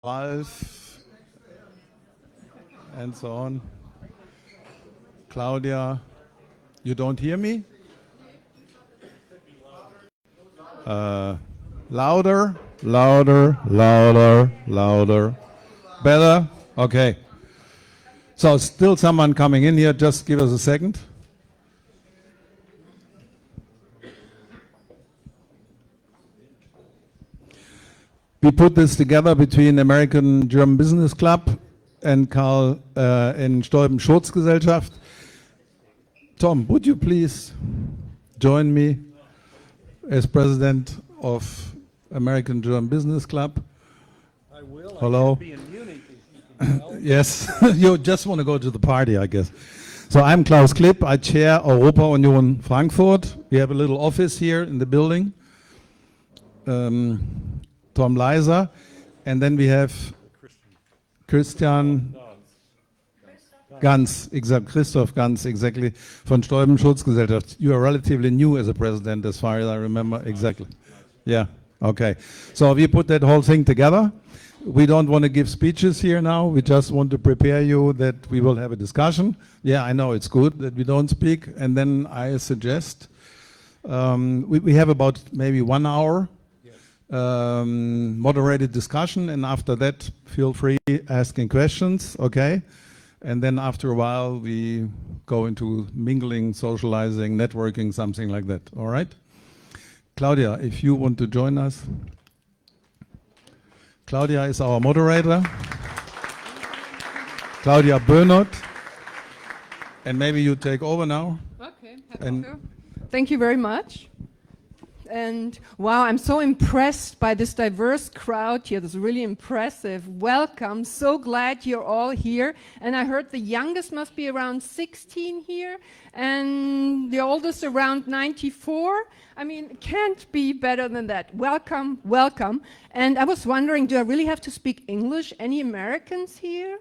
Ralf, and so on. Claudia, you don't hear me? Louder, louder, louder, louder. Better? Okay. So still someone coming in here, just give us a second. We put this together between American German Business Club and Karl in Steuben-Schurz-Gesellschaft. Tom, would you please join me as president of American German Business Club? I will. Hello. I should be in Munich. If you can tell. Yes, you just want to go to the party, I guess. So I'm Klaus Klipp. I chair Europa Union Frankfurt. We have a little office here in the building. Tom Leiser, and then we have Christian Ganz, Christoph Ganz, exactly, von Steuben-Schurz-Gesellschaft. You are relatively new as a president, as far as I remember, exactly. Yeah, okay. So we put that whole thing together. We don't want to give speeches here now. We just want to prepare you that we will have a discussion. Yeah, I know it's good that we don't speak. And then I suggest we have about maybe 1 hour. Moderated discussion, and after that feel free asking questions, okay? And then after a while we go into mingling, socializing, networking, something like that, all right? Claudia, if you want to join us. Claudia is our moderator. Claudia Böhnert. And maybe you take over now. Okay, happy to. Thank you very much. And wow, I'm so impressed by this diverse crowd here. This is really impressive. Welcome. So glad you're all here. And I heard the youngest must be around 16 here, and the oldest around 94. I mean, it can't be better than that. Welcome, welcome. And I was wondering, do I really have to speak English? Any Americans here?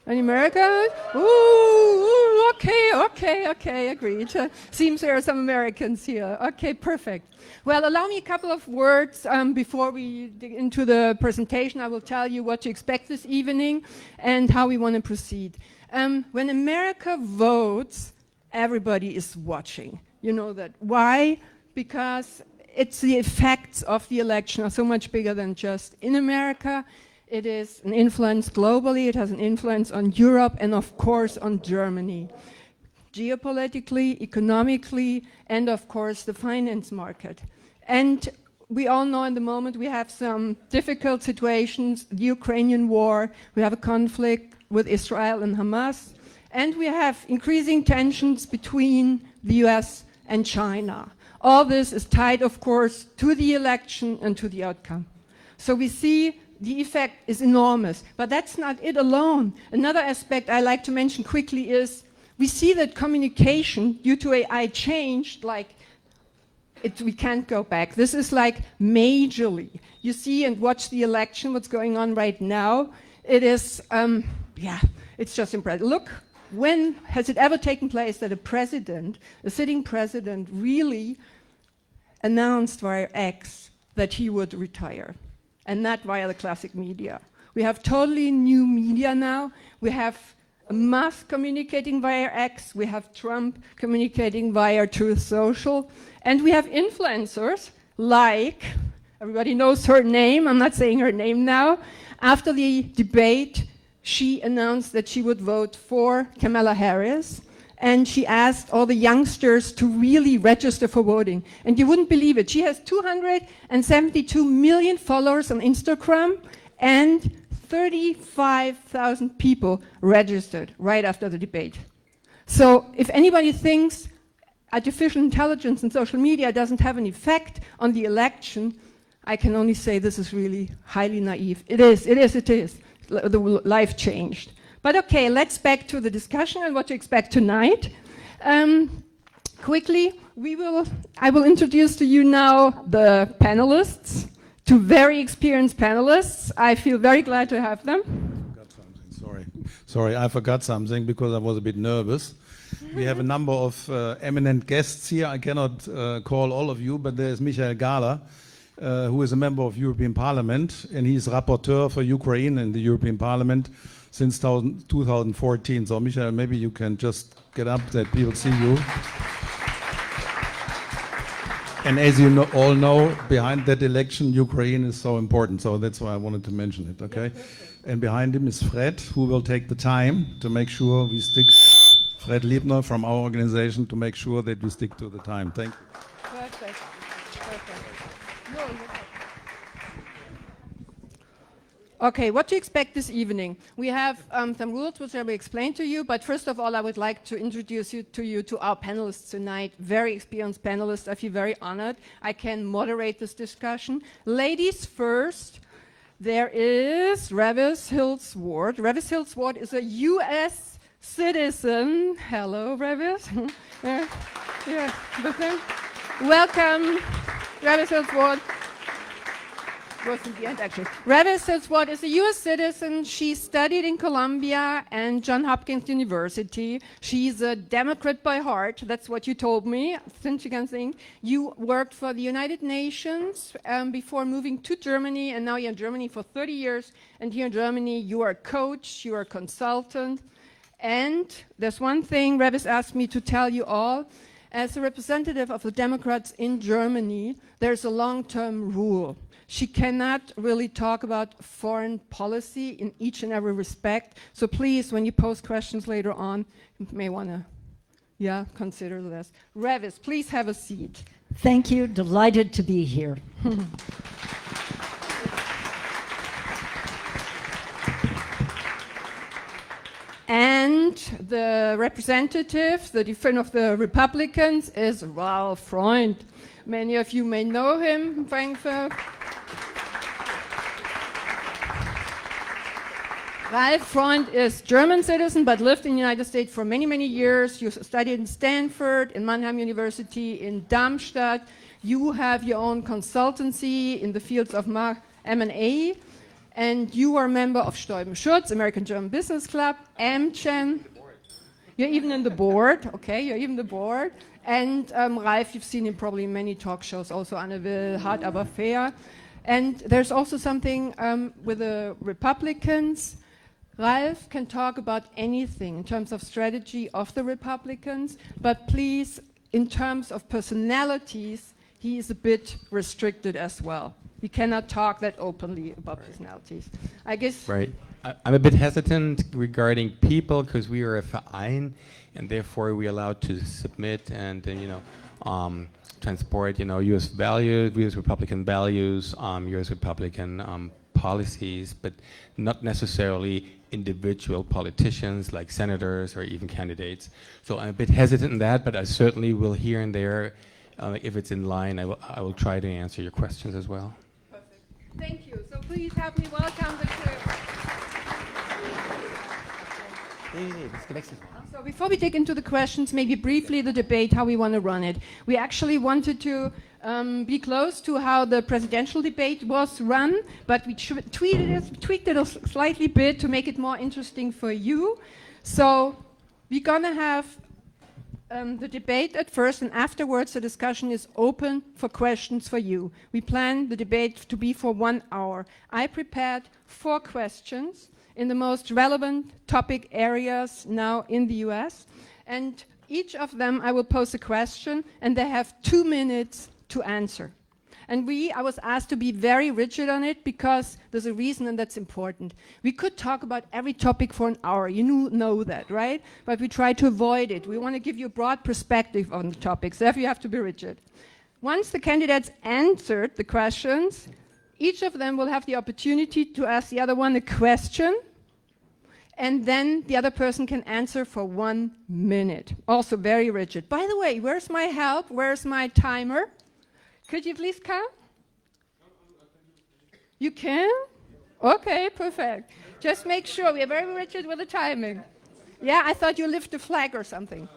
Any Americans? Ooh, okay, agreed. Seems there are some Americans here. Okay, perfect. Well, allow me a couple of words before we dig into the presentation. I will tell you what to expect this evening and how we want to proceed. When America votes, everybody is watching. You know that. Why? Because it's the effects of the election are so much bigger than just in America. It is an influence globally, it has an influence on Europe and of course on Germany. Geopolitically, economically, and of course the finance market. And we all know in the moment we have some difficult situations, the Ukrainian war, we have a conflict with Israel and Hamas, and we have increasing tensions between the US and China. All this is tied of course to the election and to the outcome. So we see the effect is enormous, but that's not it alone. Another aspect I like to mention quickly is we see that communication due to AI changed, like we can't go back. This is like majorly. You see and watch the election, what's going on right now. It is, it's just impressive. Look, when has it ever taken place that a sitting president really announced via X that he would retire? And not via the classic media. We have totally new media now. We have Musk communicating via X. We have Trump communicating via Truth Social. And we have influencers like, everybody knows her name, I'm not saying her name now. After the debate, she announced that she would vote for Kamala Harris. And she asked all the youngsters to really register for voting. And you wouldn't believe it. She has 272 million followers on Instagram, and 35,000 people registered right after the debate. So if anybody thinks artificial intelligence and social media doesn't have an effect on the election, I can only say this is really highly naive. It is. The life changed. But okay, let's back to the discussion and what to expect tonight. Quickly, I will introduce to you now the panelists, two very experienced panelists. I feel very glad to have them. Sorry, I forgot something because I was a bit nervous. We have a number of eminent guests here. I cannot call all of you, but there's Michael Gahler. who is a member of European Parliament, and he's rapporteur for Ukraine in the European Parliament since 2014. So, Michael, maybe you can just get up that people see you. And as you all know, behind that election, Ukraine is so important. So that's why I wanted to mention it, okay? And behind him is Fred, who will take the time to make sure we stick, Fred Liebner from our organization, to make sure that we stick to the time. Thank you. Perfect. Okay, what to expect this evening? We have some rules which I will explain to you, but first of all, I would like to introduce you to our panelists tonight. Very experienced panelists. I feel very honored. I can moderate this discussion. Ladies first, there is Reavis Hilz-Ward. Reavis Hilz-Ward is a U.S. citizen. Hello, Reavis. Welcome, Reavis Hilz-Ward. Was in the end, actually. Reavis Hilz-Ward is a U.S. citizen. She studied in Columbia and Johns Hopkins University. She's a Democrat by heart. That's what you told me, since you can think. You worked for the United Nations before moving to Germany, and now you're in Germany for 30 years. And here in Germany, you are a coach, you are a consultant. And there's one thing Reavis asked me to tell you all. As a representative of the Democrats in Germany, there's a long-term rule. She cannot really talk about foreign policy in each and every respect. So please, when you pose questions later on, you may want to, consider this. Reavis, please have a seat. Thank you. Delighted to be here. And the representative, the defender of the Republicans, is Ralph Freund. Many of you may know him in Frankfurt. Ralph Freund is German citizen, but lived in the United States for many, many years. You studied in Stanford, in Mannheim University, in Darmstadt. You have your own consultancy in the fields of M&A, and you are a member of Steuben-Schurz, American-German Business Club, AmCham. You're even in the board, okay, you're even the board. And Ralph, you've seen him probably in many talk shows, also Anne Will, Hard Aber Fair. And there's also something with the Republicans. Ralph can talk about anything in terms of strategy of the Republicans, but please, in terms of personalities, he is a bit restricted as well. We cannot talk that openly about personalities. I guess... Right. I'm a bit hesitant regarding people because we are a Verein, and therefore we're allowed to submit and transport, U.S. values, U.S. Republican values, U.S. Republican policies, but not necessarily individual politicians like senators or even candidates. So I'm a bit hesitant in that, but I certainly will here and there, if it's in line, I will try to answer your questions as well. Perfect. Thank you. So please help me welcome the two. So before we dig into the questions, maybe briefly the debate, how we want to run it. We actually wanted to be close to how the presidential debate was run, but we tweaked it a slightly bit to make it more interesting for you. So we're going to have the debate at first, and afterwards the discussion is open for questions for you. We plan the debate to be for 1 hour. I prepared 4 questions in the most relevant topic areas now in the US. And each of them I will pose a question, and they have 2 minutes to answer. And I was asked to be very rigid on it because there's a reason, and that's important. We could talk about every topic for an hour. You know that, right? But we try to avoid it. We want to give you a broad perspective on the topics. Therefore, you have to be rigid. Once the candidates answered the questions, each of them will have the opportunity to ask the other one a question, and then the other person can answer for 1 minute. Also very rigid. By the way, where's my help? Where's my timer? Could you please come? You can? Okay, perfect. Just make sure. We are very rigid with the timing. Yeah, I thought you lift the flag or something.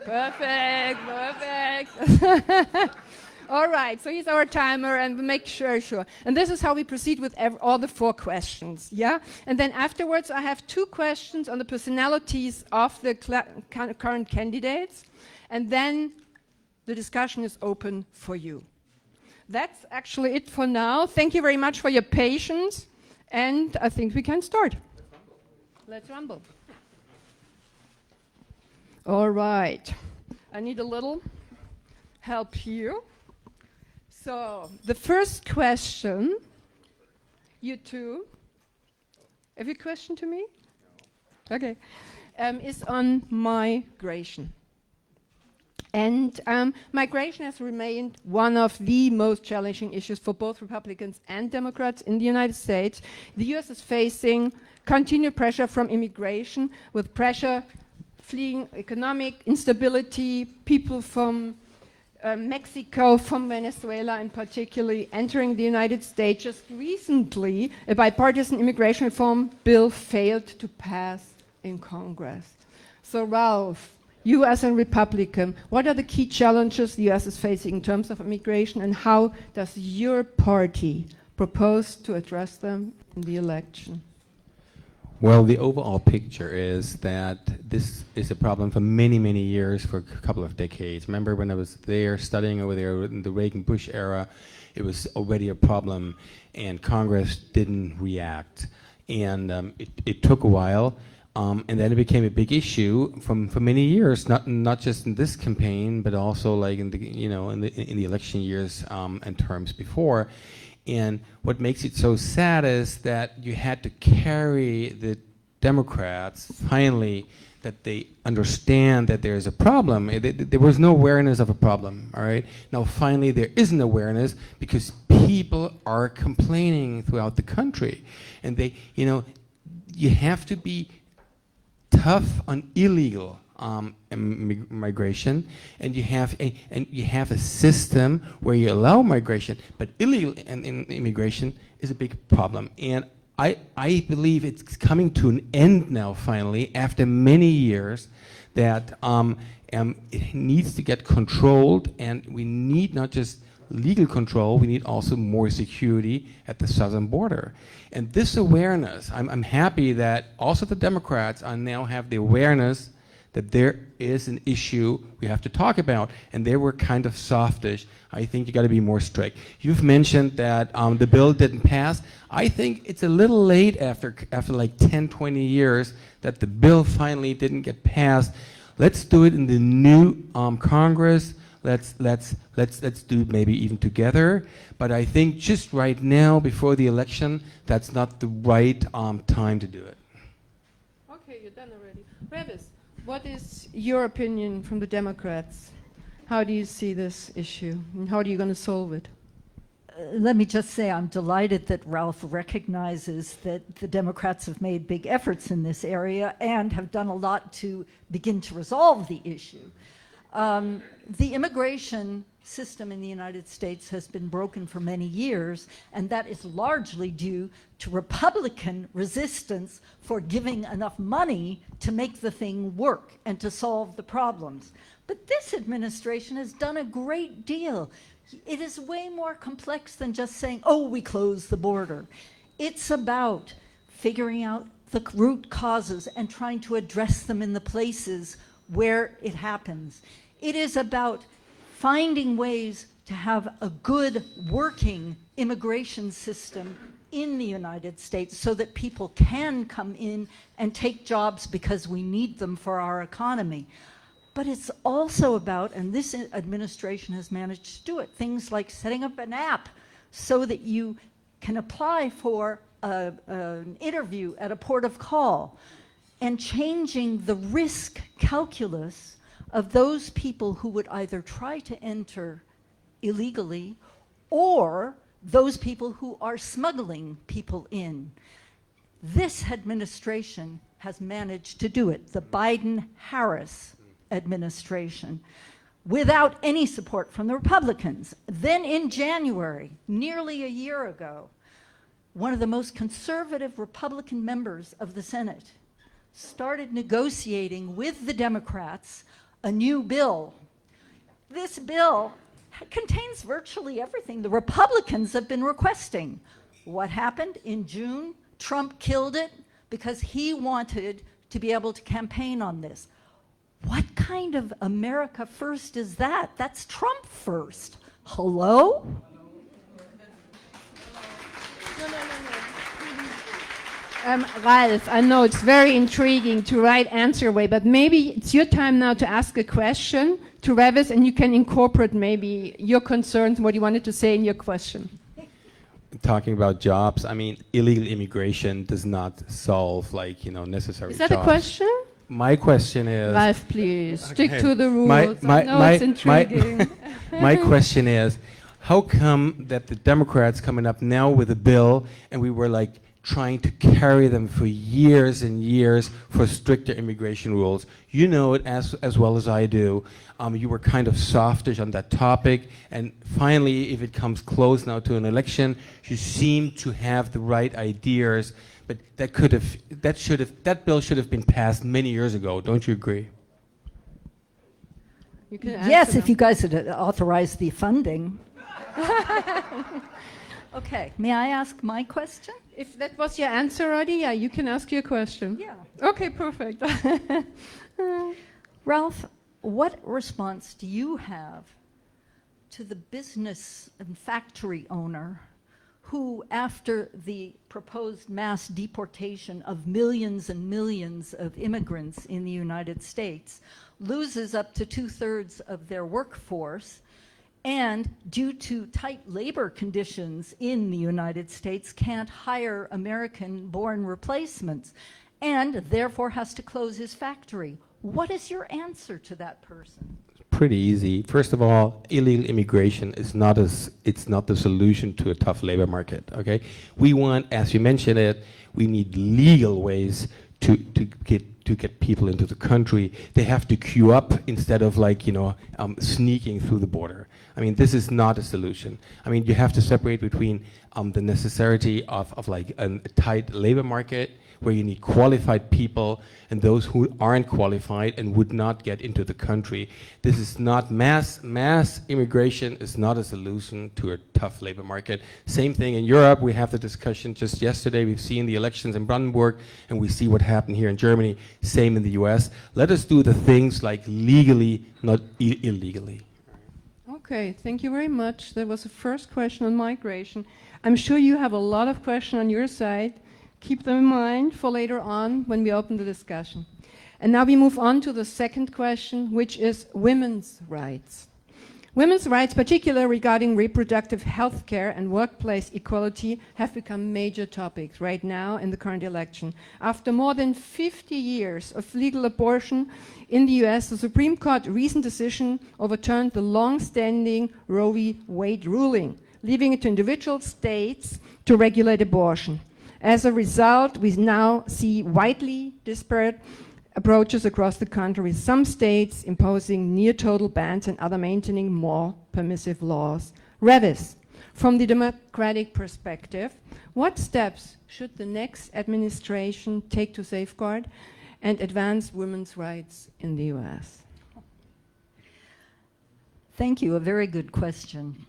Perfect, perfect. All right, so here's our timer, and we make sure. And this is how we proceed with all the 4 questions, yeah? And then afterwards, I have 2 questions on the personalities of the current candidates. And then the discussion is open for you. That's actually it for now. Thank you very much for your patience, and I think we can start. Let's rumble. All right. I need a little help here. So, the first question, you two, have you a question to me? Okay. Is on migration. And migration has remained one of the most challenging issues for both Republicans and Democrats in the United States. The US is facing continued pressure from immigration, with pressure fleeing economic instability, people from Mexico, from Venezuela, and particularly entering the United States. Just recently, a bipartisan immigration reform bill failed to pass in Congress. So, Ralph, you as a Republican, what are the key challenges the US is facing in terms of immigration, and how does your party propose to address them in the election? Well, the overall picture is that this is a problem for many, many years, for a couple of decades. Remember when I was there studying over there in the Reagan-Bush era, it was already a problem, and Congress didn't react. And it took a while, and then it became a big issue for many years, not just in this campaign, but also like in the election years and terms before. And what makes it so sad is that you had to carry the Democrats finally, that they understand that there's a problem. There was no awareness of a problem, all right? Now finally there is an awareness, because people are complaining throughout the country. And you have to be tough on illegal migration, and you have a system where you allow migration, but illegal immigration is a big problem. And I believe it's coming to an end now, finally, after many years, that it needs to get controlled, and we need not just legal control, we need also more security at the southern border. And this awareness, I'm happy that also the Democrats now have the awareness that there is an issue we have to talk about, and they were kind of softish. I think you got to be more strict. You've mentioned that the bill didn't pass. I think it's a little late after like 10, 20 years that the bill finally didn't get passed. Let's do it in the new Congress. Let's do it maybe even together. But I think just right now, before the election, that's not the right time to do it. Okay, you're done already. Reavis, what is your opinion from the Democrats? How do you see this issue, and how are you going to solve it? Let me just say I'm delighted that Ralph recognizes that the Democrats have made big efforts in this area and have done a lot to begin to resolve the issue. The immigration system in the United States has been broken for many years, and that is largely due to Republican resistance for giving enough money to make the thing work and to solve the problems. But this administration has done a great deal. It is way more complex than just saying, oh, we close the border. It's about figuring out the root causes and trying to address them in the places where it happens. It is about finding ways to have a good working immigration system in the United States so that people can come in and take jobs because we need them for our economy. But it's also about, and this administration has managed to do it, things like setting up an app so that you can apply for an interview at a port of call, and changing the risk calculus of those people who would either try to enter illegally or those people who are smuggling people in. This administration has managed to do it, the Biden-Harris administration, without any support from the Republicans. Then in January, nearly a year ago, one of the most conservative Republican members of the Senate started negotiating with the Democrats a new bill. This bill contains virtually everything the Republicans have been requesting. What happened in June? Trump killed it because he wanted to be able to campaign on this. What kind kind of America first is that? That's Trump first. Hello? Ralph, I know it's very intriguing to write answer way, but maybe it's your time now to ask a question to Reavis, and you can incorporate maybe your concerns, what you wanted to say in your question. Talking about jobs, I mean, illegal immigration does not solve, like, necessary Is that jobs. a question? My question is... Ralph, please, stick Okay. to the rules. I know it's intriguing. My question is, how come that the Democrats coming up now with a bill, and we were like trying to carry them for years and years for stricter immigration rules? You know it as well as I do. You were kind of softish on that topic, and finally, if it comes close now to an election, you seem to have the right ideas, but that bill should have been passed many years ago. Don't you agree? You can Yes, answer if you guys had authorized the funding. Okay, may I ask my question? If that was your answer already, yeah, you can ask your question. Yeah. Okay, perfect. Ralph, what response do you have to the business and factory owner who, after the proposed mass deportation of millions and millions of immigrants in the United States, loses up to 2/3 of their workforce, and due to tight labor conditions in the United States can't hire American-born replacements, and therefore has to close his factory? What is your answer to that person? Pretty easy. First of all, illegal immigration is it's not the solution to a tough labor market. Okay, we want, as you mentioned it, we need legal ways to get people into the country. They have to queue up instead of sneaking through the border. I mean, this is not a solution. I mean, you have to separate between the necessity of like a tight labor market where you need qualified people and those who aren't qualified and would not get into the country. This is not mass immigration is not a solution to a tough labor market. Same thing in Europe. We have the discussion just yesterday. We've seen the elections in Brandenburg and we see what happened here in Germany. Same in the US. Let us do the things like legally, not illegally. Okay, thank you very much. That was the first question on migration. I'm sure you have a lot of questions on your side. Keep them in mind for later on when we open the discussion. And now we move on to the second question, which is women's rights. Women's rights, particularly regarding reproductive health care and workplace equality, have become major topics right now in the current election. After more than 50 years of legal abortion in the US, the Supreme Court recent decision overturned the long-standing Roe v. Wade ruling, leaving it to individual states to regulate abortion. As a result, we now see widely disparate approaches across the country, with some states imposing near-total bans and others maintaining more permissive laws. Reavis, from the democratic perspective, what steps should the next administration take to safeguard and advance women's rights in the US? Thank you, a very good question.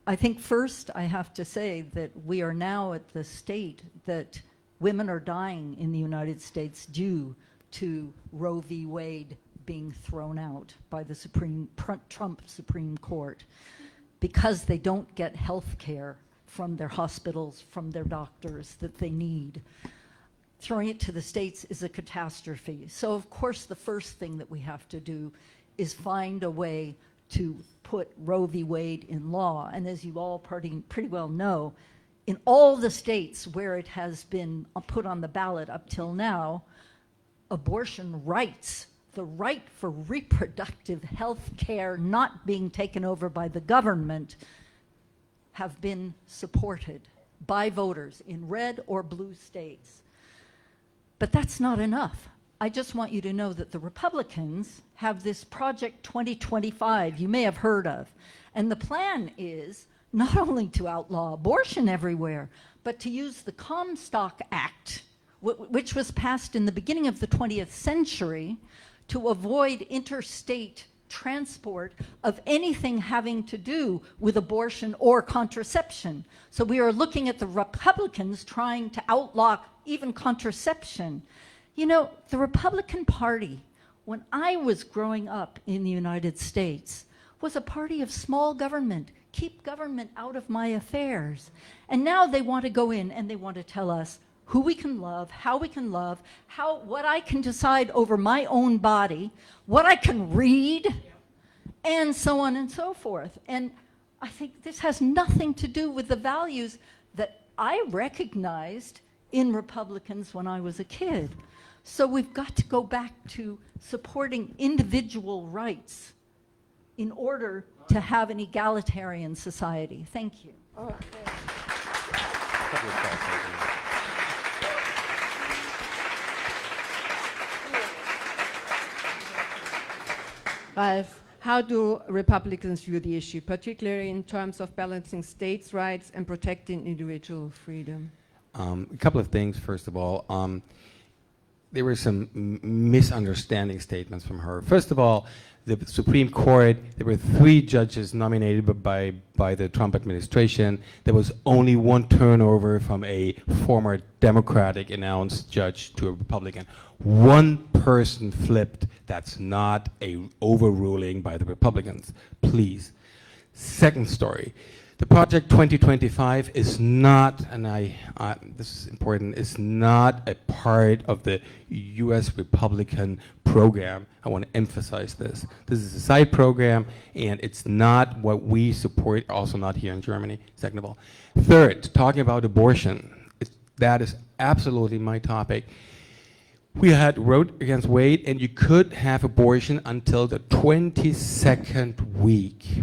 I think first I have to say that we are now at the state that women are dying in the United States due to Roe v. Wade being thrown out by the Trump Supreme Court because they don't get health care from their hospitals, from their doctors that they need. Throwing it to the states is a catastrophe. So of course the first thing that we have to do is find a way to put Roe v. Wade in law. And as you all pretty well know, in all the states where it has been put on the ballot up till now, abortion rights, the right for reproductive health care not being taken over by the government, have been supported by voters in red or blue states. But that's not enough. I just want you to know that the Republicans have this Project 2025 you may have heard of. And the plan is not only to outlaw abortion everywhere, but to use the Comstock Act, which was passed in the beginning of the 20th century, to avoid interstate transport of anything having to do with abortion or contraception. So we are looking at the Republicans trying to outlaw even contraception. You know, the Republican Party when I was growing up in the United States, was a party of small government. Keep government out of my affairs. And now they want to go in and they want to tell us who we can love, what I can decide over my own body, what I can read, and so on and so forth. And I think this has nothing to do with the values that I recognized in Republicans when I was a kid. So we've got to go back to supporting individual rights in order to have an egalitarian society. Thank you. Ralph, how do Republicans view the issue, particularly in terms of balancing states' rights and protecting individual freedom? A couple of things, first of all. There were some misunderstanding statements from her. First of all, the Supreme Court, there were 3 judges nominated by the Trump administration. There was only one turnover from a former Democratic announced judge to a Republican. One person flipped. That's not a overruling by the Republicans. Please. Second story. The Project 2025 is not, and this is important, is not a part of the U.S. Republican program. I want to emphasize this. This is a side program, and it's not what we support, also not here in Germany, second of all. Third, talking about abortion, that is absolutely my topic. We had Roe against Wade, and you could have abortion until the 22nd week.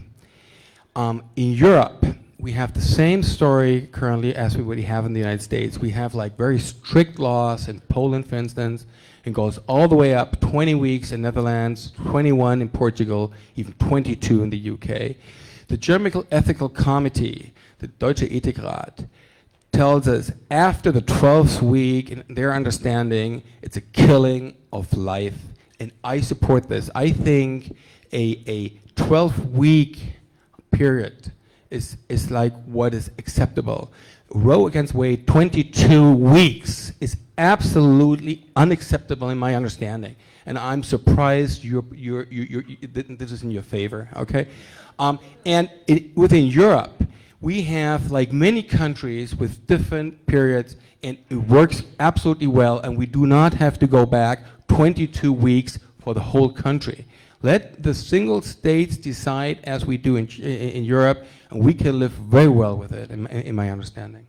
In Europe, we have the same story currently as we would have in the United States. We have like very strict laws in Poland, for instance. It goes all the way up 20 weeks in Netherlands, 21 in Portugal, even 22 in the UK. The German Ethical Committee, the Deutsche Ethikrat, tells us after the 12th week, in their understanding, it's a killing of life. And I support this. I think a 12-week period is like what is acceptable. Roe against Wade, 22 weeks is absolutely unacceptable in my understanding, and I'm surprised this is in your favor. Okay, and within Europe, we have like many countries with different periods, and it works absolutely well, and we do not have to go back 22 weeks for the whole country. Let the single states decide as we do in Europe, and we can live very well with it, in my understanding.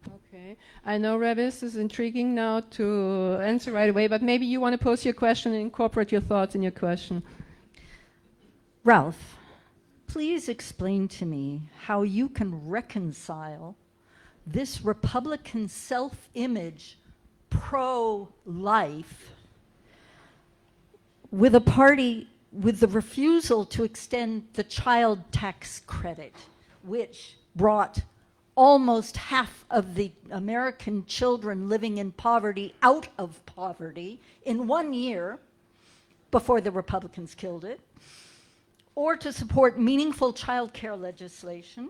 Okay. I know Reavis is intriguing now to answer right away, but maybe you want to pose your question and incorporate your thoughts in your question. Ralph, please explain to me how you can reconcile this Republican self-image pro-life with a party with the refusal to extend the child tax credit, which brought almost half of the American children living in poverty out of poverty in 1 year before the Republicans killed it, or to support meaningful child care legislation,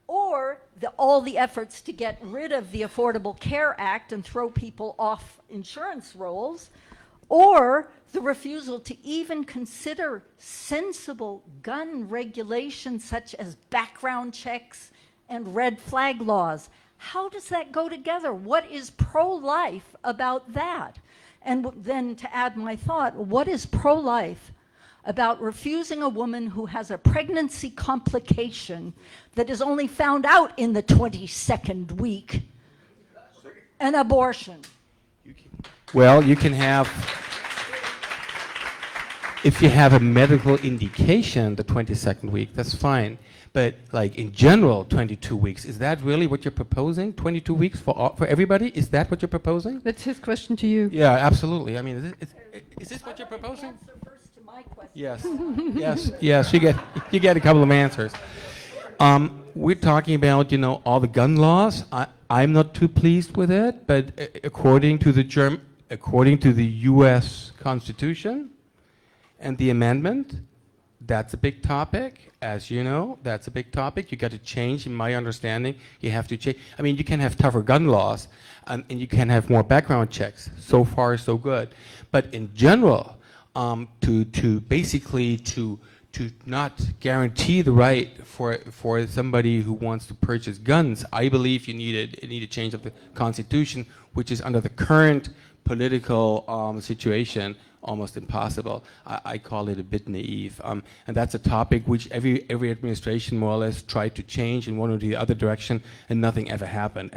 or all the efforts to get rid of the Affordable Care Act and throw people off insurance rolls, or the refusal to even consider sensible gun regulations such as background checks and red flag laws. How does that go together? What is pro-life about that? And then to add my thought, what is pro-life about refusing a woman who has a pregnancy complication that is only found out in the 22nd week an abortion? Well, you can have, if you have a medical indication, the 22nd week, that's fine. But like in general, 22 weeks, is that really what you're proposing? 22 weeks for everybody? Is that what you're proposing? That's his question to you. Yeah, absolutely. I mean, is this what you're proposing? Answer first to my question. Yes, yes. You get a couple of answers. We're talking about, all the gun laws. I'm not too pleased with it, but according to the U.S. Constitution and the amendment, That's a big topic, as you know. That's a big topic. You got to change, in my understanding. You have to change. I mean, you can have tougher gun laws, and you can have more background checks. So far, so good. But in general, to not guarantee the right for somebody who wants to purchase guns, I believe you need a change of the Constitution, which is under the current political situation almost impossible. I call it a bit naive, and that's a topic which every administration more or less tried to change in one or the other direction, and nothing ever happened,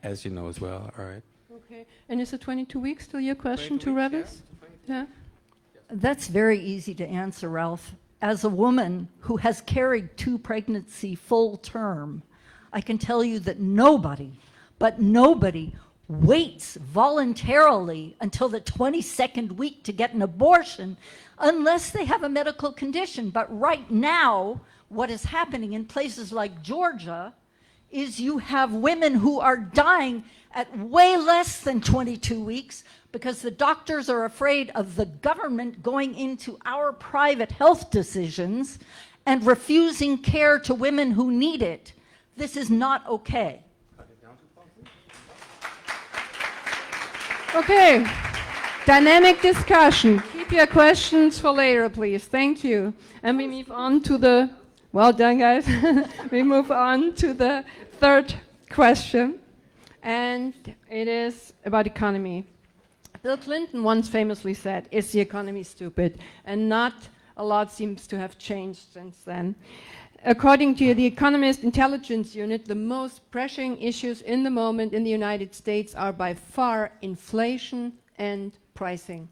as you know as well. All right. Okay. And is it 22 weeks still your question to Reavis? Yeah. That's very easy to answer, Ralph. As a woman who has carried 2 pregnancies full term, I can tell you that nobody waits voluntarily until the 22nd week to get an abortion unless they have a medical condition. But right now, what is happening in places like Georgia is you have women who are dying at way less than 22 weeks because the doctors are afraid of the government going into our private health decisions and refusing care to women who need it. This is not okay. Okay, dynamic discussion. Keep your questions for later, please. Thank you. And we move on to the, well done, guys. We move on to the third question, and it is about economy. Bill Clinton once famously said, "Is the economy stupid?" And not a lot seems to have changed since then. According to the Economist Intelligence Unit, the most pressing issues in the moment in the United States are by far inflation and pricing.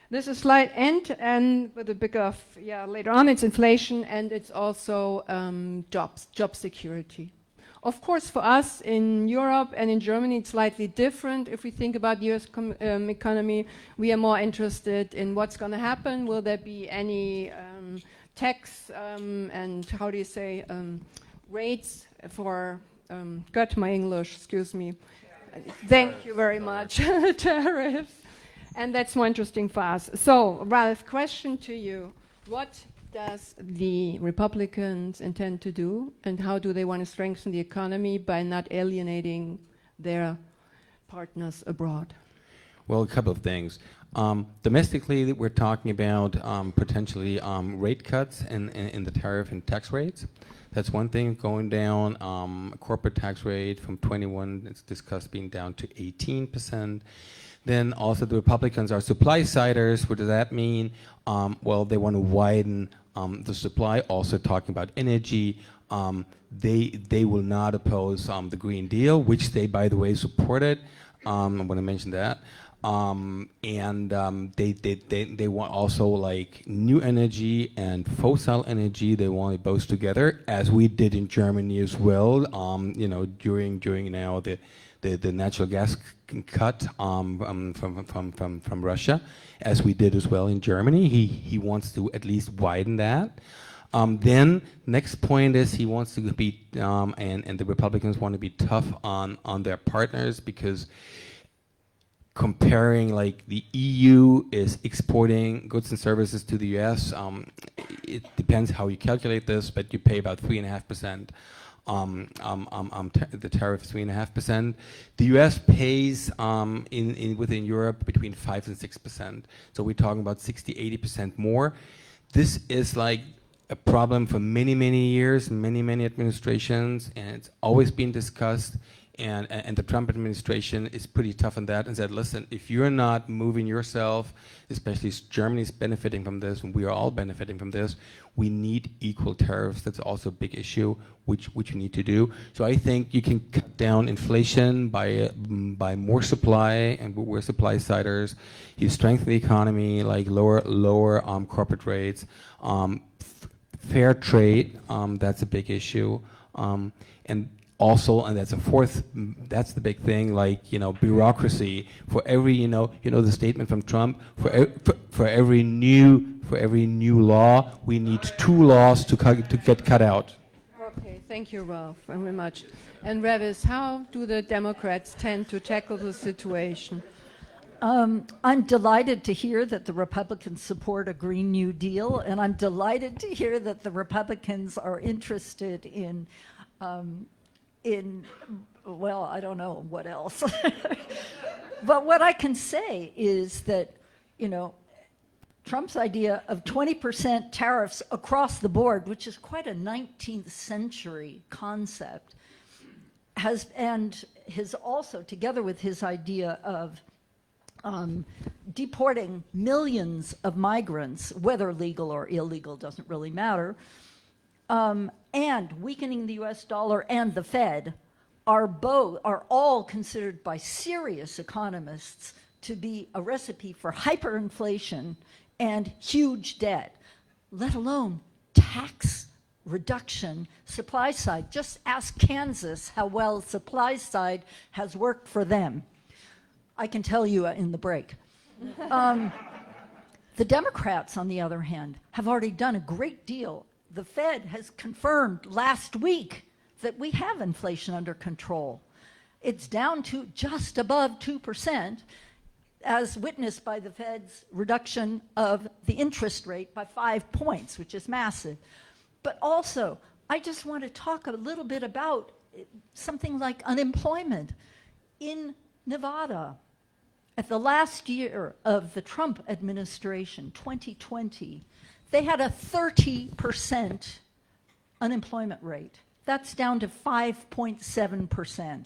This is slide end, and with a big of, later on it's inflation, and it's also job security. Of course, for us in Europe and in Germany, it's slightly different. If we think about the US economy, we are more interested in what's going to happen. Will there be any tax and how do you say rates for got my English, excuse me. Thank you very much. Tariffs. And that's more interesting for us. So, Ralph, question to you. What does the Republicans intend to do, and how do they want to strengthen the economy by not alienating their partners abroad? Well, a couple of things. Domestically, we're talking about potentially rate cuts in the tariff and tax rates. That's one thing, going down corporate tax rate from 21, it's discussed being down to 18%. Then also the Republicans are supply-siders. What does that mean? Well, they want to widen the supply, also talking about energy. They will not oppose the Green Deal, which they, by the way, supported. I want to mention that. They want also like new energy and fossil energy. They want it both together, as we did in Germany as well. During now the natural gas cut from Russia, as we did as well in Germany. He wants to at least widen that. Then next point is he wants to be and the Republicans want to be tough on their partners, because comparing like the EU is exporting goods and services to the US. It depends how you calculate this, but you pay about 3.5%. The tariff is 3.5%. The US pays within Europe between 5 and 6%. So we're talking about 60-80% more. This is like a problem for many, many years, many administrations, and it's always been discussed. And the Trump administration is pretty tough on that and said, listen, if you're not moving yourself, especially Germany's benefiting from this, and we are all benefiting from this, we need equal tariffs. That's also a big issue, which you need to do. So I think you can cut down inflation by more supply, and we're supply-siders. You strengthen the economy, like lower corporate rates, fair trade. That's a big issue, and also, and that's the big thing, like, bureaucracy. For every, the statement from Trump, for every new law, we need 2 laws to get cut out. Okay, thank you, Ralph, very much. And Reavis, how do the Democrats tend to tackle the situation? I'm delighted to hear that the Republicans support a Green New Deal, and I'm delighted to hear that the Republicans are interested in, well, I don't know what else. But what I can say is that, you know, Trump's idea of 20% tariffs across the board, which is quite a 19th century concept, and his also, together with his idea of deporting millions of migrants, whether legal or illegal, doesn't really matter, and weakening the US dollar and the Fed are all considered by serious economists to be a recipe for hyperinflation and huge debt, let alone tax reduction, supply side. Just ask Kansas how well supply side has worked for them. I can tell you in the break. The Democrats, on the other hand, have already done a great deal. The Fed has confirmed last week that we have inflation under control. It's down to just above 2%, as witnessed by the Fed's reduction of the interest rate by 5 points, which is massive. But also, I just want to talk a little bit about something like unemployment. In Nevada, at the last year of the Trump administration, 2020, they had a 30% unemployment rate. That's down to 5.7%.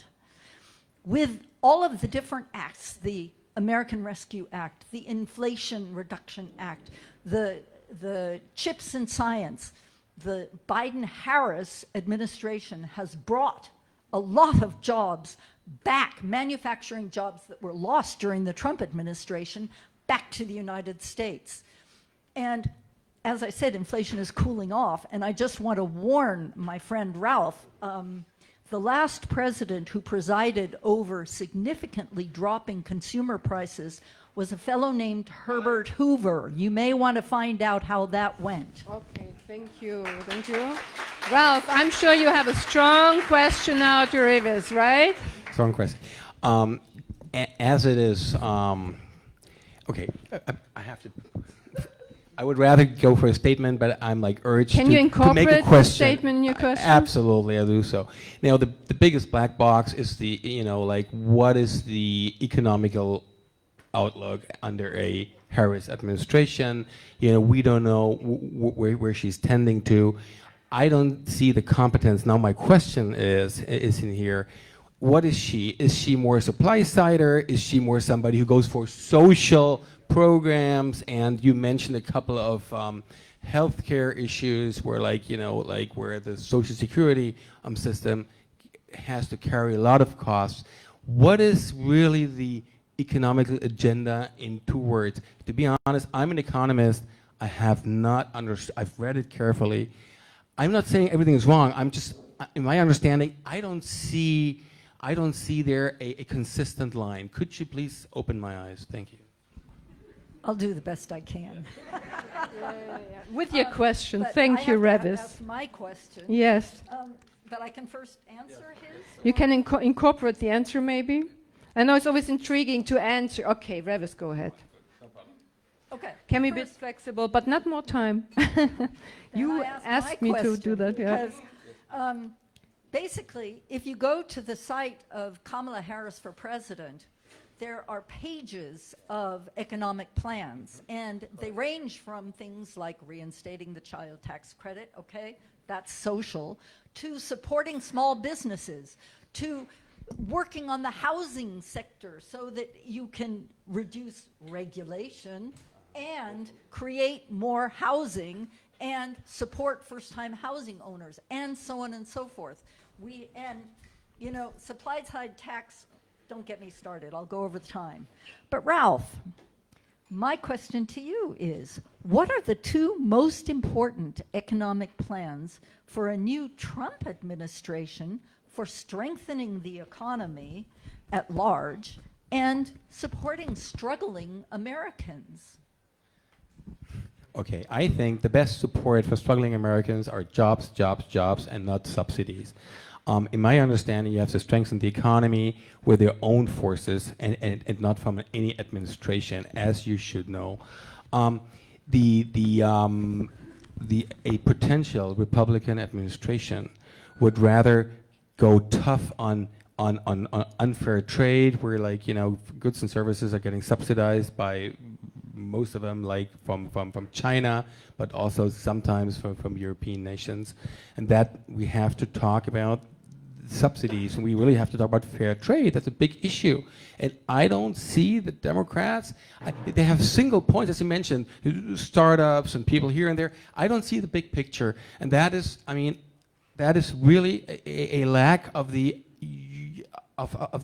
With all of the different acts, the American Rescue Act, the Inflation Reduction Act, the CHIPS and Science, the Biden-Harris administration has brought a lot of jobs back, manufacturing jobs that were lost during the Trump administration, back to the United States. And as I said, inflation is cooling off, and I just want to warn my friend Ralph, the last president who presided over significantly dropping consumer prices was a fellow named Herbert Hoover. You may want to find out how that went. Okay, thank you, thank you. Ralph, I'm sure you have a strong question now to Reavis, right? Strong question. As it is, okay, I have to. I would rather go for a statement, but I'm like urged Can you to make a incorporate the question. statement in your question? Absolutely, I'll do so. Now, the biggest black box is the, like what is the economical outlook under a Harris administration? We don't know where she's tending to. I don't see the competence. Now, my question is in here. What is she? Is she more supply sider? Is she more somebody who goes for social programs? And you mentioned a couple of healthcare issues where, where the Social Security system has to carry a lot of costs. What is really the economic agenda in 2 words? To be honest, I'm an economist. I have not understood. I've read it carefully. I'm not saying everything is wrong. I'm just, in my understanding, I don't see there a consistent line. Could you please open my eyes? Thank you. I'll do the best I can. With your question, But thank you, I have to Reavis. ask my question. Yes, But I can first answer his. you can incorporate the answer maybe. I know it's always intriguing to answer. Okay, Reavis, go ahead. Okay. Can we be flexible, but not more time. You I asked my me to do question that, yeah. Because, basically, if you go to the site of Kamala Harris for president, there are pages of economic plans, and they range from things like reinstating the child tax credit, okay, that's social, to supporting small businesses, to working on the housing sector so that you can reduce regulation and create more housing and support first-time housing owners, and so on and so forth. Supply side tax, don't get me started, I'll go over the time. But Ralph, my question to you is, what are the 2 most important economic plans for a new Trump administration for strengthening the economy at large and supporting struggling Americans? Okay, I think the best support for struggling Americans are jobs, jobs, jobs, and not subsidies. In my understanding, you have to strengthen the economy with their own forces and not from any administration, as you should know. A potential Republican administration would rather go tough on unfair trade, where, like, you know, goods and services are getting subsidized by most of them, like from China, but also sometimes from European nations, and that we have to talk about subsidies, and we really have to talk about fair trade. That's a big issue, and I don't see the Democrats. They have single points, as you mentioned, startups and people here and there. I don't see the big picture, and that is, I mean, that is really a lack of the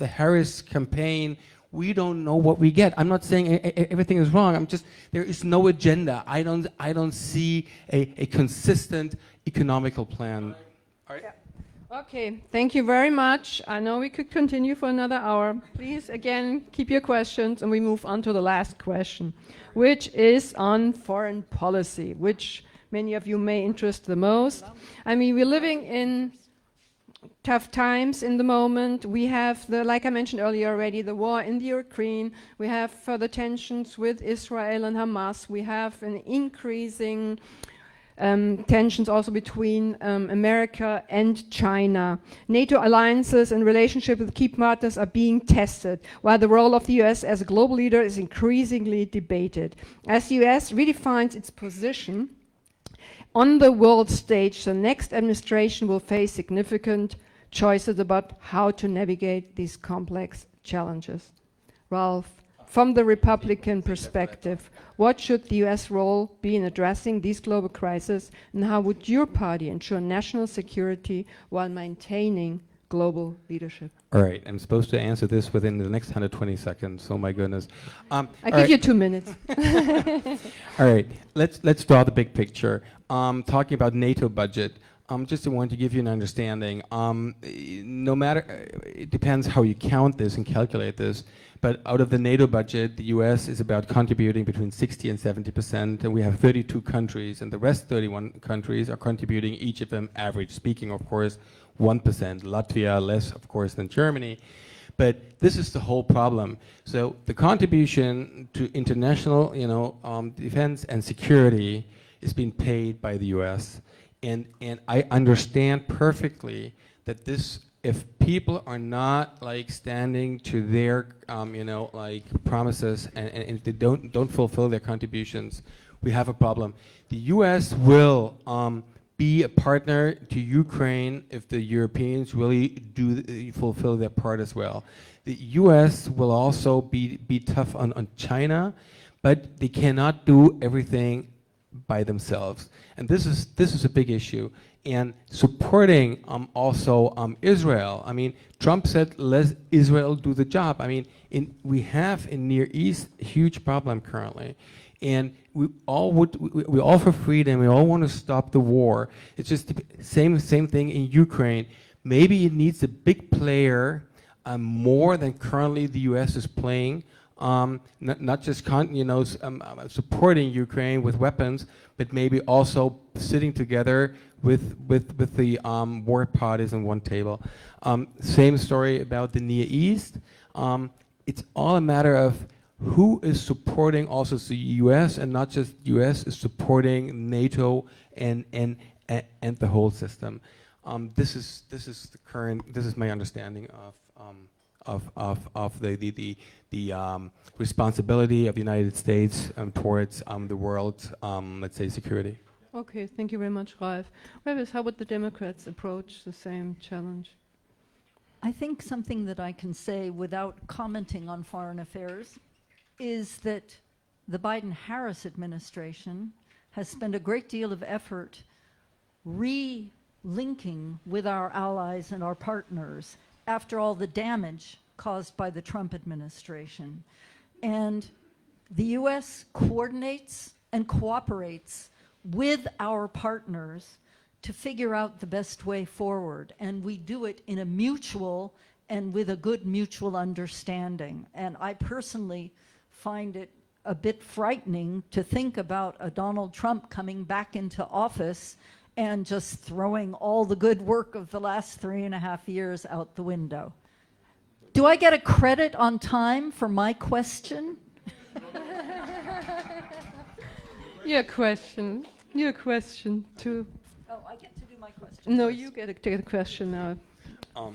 Harris campaign. We don't know what we get. I'm not saying everything is wrong. I'm just, there is no agenda. I don't see a consistent economical plan. All right. Okay, thank you very much. I know we could continue for another hour. Please, again, keep your questions, and we move on to the last question, which is on foreign policy, which many of you may interest the most. I mean, we're living in tough times in the moment. We have like I mentioned earlier already, the war in the Ukraine. We have further tensions with Israel and Hamas. We have an increasing tensions also between America and China. NATO alliances and relationship with key partners are being tested, while the role of the US as a global leader is increasingly debated. As the US redefines its position on the world stage, the next administration will face significant choices about how to navigate these complex challenges. Ralph, from the Republican perspective, what should the US role be in addressing these global crises, and how would your party ensure national security while maintaining global leadership? All right, I'm supposed to answer this within the next 120 seconds. Oh my goodness. I give you 2 minutes. All right, let's draw the big picture. Talking about NATO budget, just want to give you an understanding. No matter, it depends how you count this and calculate this, but out of the NATO budget, the US is about contributing between 60 and 70%, and we have 32 countries, and the rest 31 countries are contributing, each of them, average speaking, of course, 1%. Latvia less, of course, than Germany. But this is the whole problem. So the contribution to international, defense and security is being paid by the US. And I understand perfectly that this, if people are not like standing to their, promises, and if they don't fulfill their contributions, we have a problem. The US will be a partner to Ukraine if the Europeans really do fulfill their part as well. The US will also be tough on China, but they cannot do everything by themselves, and this is a big issue. And supporting also Israel. I mean, Trump said, "Let Israel do the job." I mean, we have in Near East a huge problem currently, and we all for freedom. We all want to stop the war. It's just the same thing in Ukraine. Maybe it needs a big player more than currently the U.S. is playing. Not just supporting Ukraine with weapons, but maybe also sitting together with the war parties on one table. Same story about the Near East. It's all a matter of who is supporting also the U.S. and not just U.S. is supporting NATO and the whole system. This is my understanding of the responsibility of the United States towards the world's, let's say, security. Okay, thank you very much, Ralph. Reavis, how would the Democrats approach the same challenge? I think something that I can say without commenting on foreign affairs is that the Biden-Harris administration has spent a great deal of effort re-linking with our allies and our partners after all the damage caused by the Trump administration. And the US coordinates and cooperates with our partners to figure out the best way forward. And we do it in a mutual and with a good mutual understanding. And I personally find it a bit frightening to think about a Donald Trump coming back into office and just throwing all the good work of the last 3.5 years out the window. Do I get a credit on time for my question? Your question too. Oh, I get to do my question. No, you get a question now. All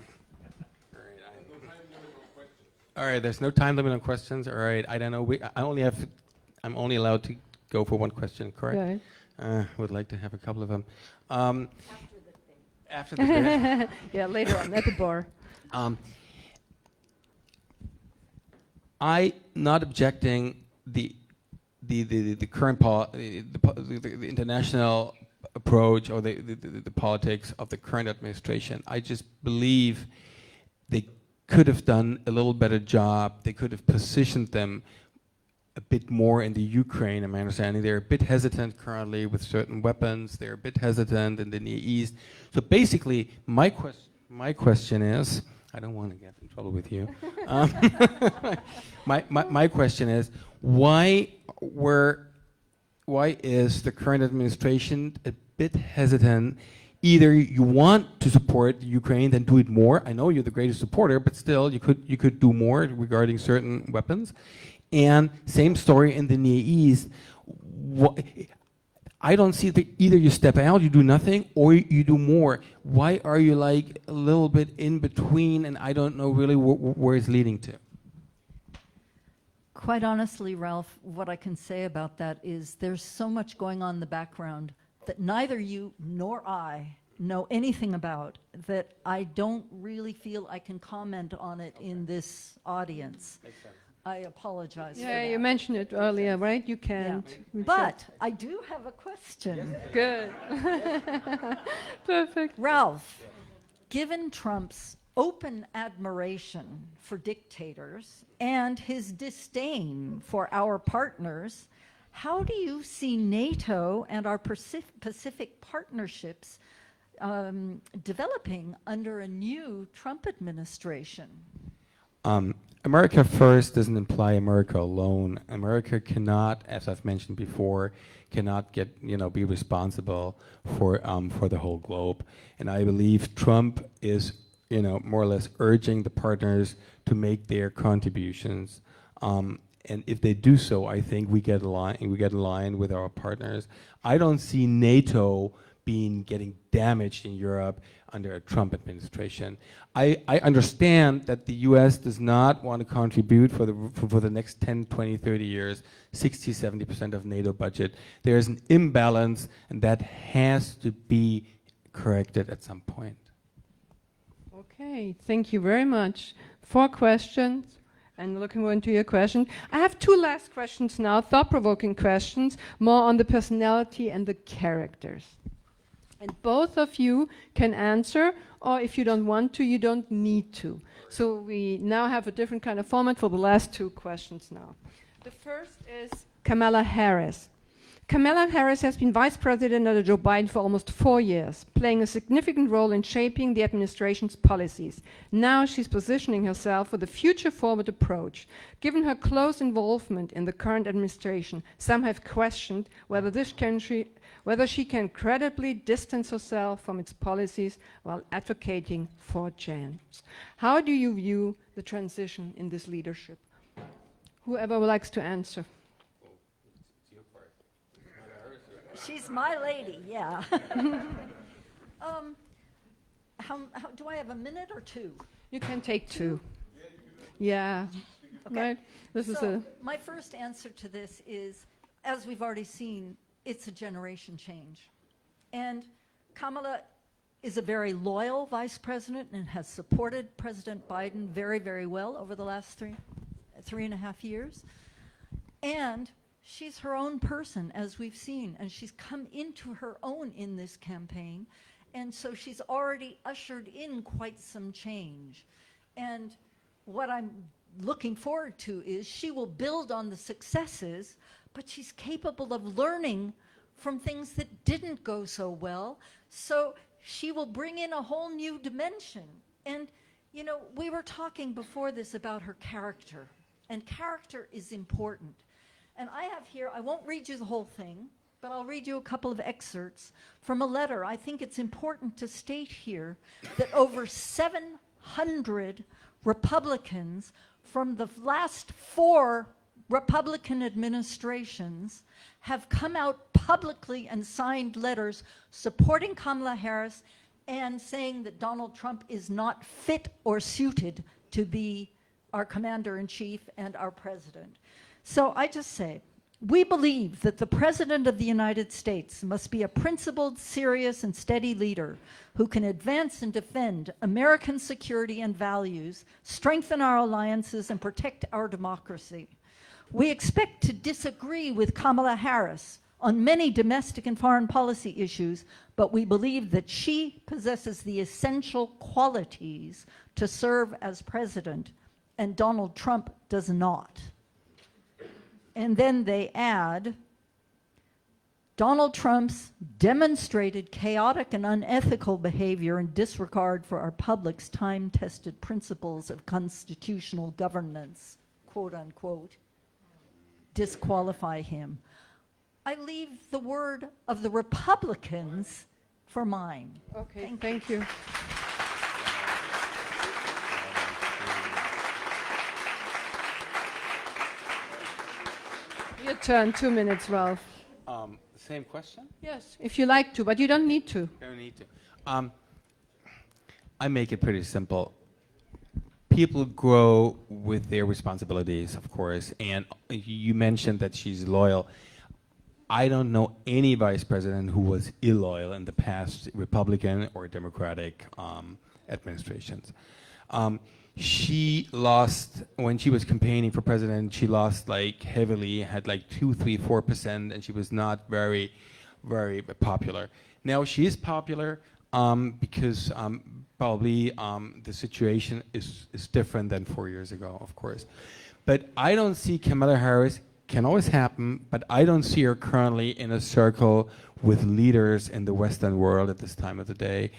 right, there's no time limit on questions. All right, I don't know. I'm only allowed to go for one question, correct? Right. Would like to have a couple of them. After the debate. Yeah, later on at the bar. I not objecting the current the international approach or the politics of the current administration. I just believe they could have done a little better job. They could have positioned them a bit more in the Ukraine. In my understanding, they're a bit hesitant currently with certain weapons. They're a bit hesitant in the Near East. So basically, my question is, I don't want to get in trouble with you. My question is, why is the current administration a bit hesitant? Either you want to support Ukraine, then do it more. I know you're the greatest supporter, but still, you could do more regarding certain weapons. And same story in the Near East. I don't see that either you step out, you do nothing, or you do more. Why are you like a little bit in between, and I don't know really where it's leading to? Quite honestly, Ralph, what I can say about that is there's so much going on in the background that neither you nor I know anything about, that I don't really feel I can comment on it in this audience. Makes sense. I apologize for Yeah, that. you mentioned it earlier, right? You can't. Yeah. But I do have a question. Good. Perfect. Ralph, given Trump's open admiration for dictators and his disdain for our partners, how do you see NATO and our Pacific partnerships developing under a new Trump administration? America first doesn't imply America alone. America cannot, as I've mentioned before, cannot be responsible for the whole globe. And I believe Trump is, more or less urging the partners to make their contributions. And if they do so, I think we get aligned with our partners. I don't see NATO getting damaged in Europe under a Trump administration. I understand that the US does not want to contribute for the next 10, 20, 30 years, 60, 70% of NATO budget. There's an imbalance, and that has to be corrected at some point. Okay, thank you very much. 4 questions, and looking into your question. I have 2 last questions now, thought-provoking questions, more on the personality and the characters. And both of you can answer, or if you don't want to, you don't need to. So we now have a different kind of format for the last 2 questions now. The first is Kamala Harris. Kamala Harris has been vice president under Joe Biden for almost 4 years, playing a significant role in shaping the administration's policies. Now she's positioning herself for the future-forward approach. Given her close involvement in the current administration, some have questioned whether she can credibly distance herself from its policies while advocating for change. How do you view the transition in this leadership? Whoever likes to answer. She's my lady, yeah. How do I have a minute or 2? You can take 2. Yeah. Okay. Right. This is So my first answer to this is, as we've already seen, it's a generation change. And Kamala is a very loyal vice president and has supported President Biden very, very well over the last 3.5 years. And she's her own person, as we've seen, and she's come into her own in this campaign. And so she's already ushered in quite some change. And what I'm looking forward to is she will build on the successes, but she's capable of learning from things that didn't go so well. So she will bring in a whole new dimension. And, we were talking before this about her character, and character is important. And I have here, I won't read you the whole thing, but I'll read you a couple of excerpts from a letter. I think it's important to state here that over 700 Republicans from the last 4 Republican administrations have come out publicly and signed letters supporting Kamala Harris and saying that Donald Trump is not fit or suited to be our commander-in-chief and our president. So I just say, we believe that the President of the United States must be a principled, serious, and steady leader who can advance and defend American security and values, strengthen our alliances, and protect our democracy. We expect to disagree with Kamala Harris on many domestic and foreign policy issues, but we believe that she possesses the essential qualities to serve as president, and Donald Trump does not. And then they add, Donald Trump's demonstrated chaotic and unethical behavior and disregard for our public's time-tested principles of constitutional governance, quote unquote, disqualify him. I leave the word of the Republicans for mine. Okay, thank you. Your turn, 2 minutes, Ralph. Same question? Yes, if you like to, but you don't need to. I don't need to. I make it pretty simple. People grow with their responsibilities, of course, and you mentioned that she's loyal. I don't know any vice president who was illoyal in the past Republican or Democratic administrations. She lost, when she was campaigning for president, she lost like heavily, had like 2, 3, 4%, and she was not very, very popular. Now she is popular because probably the situation is different than 4 years ago, of course. But I don't see Kamala Harris, can always happen, but I don't see her currently in a circle with leaders in the Western world at this time of the day.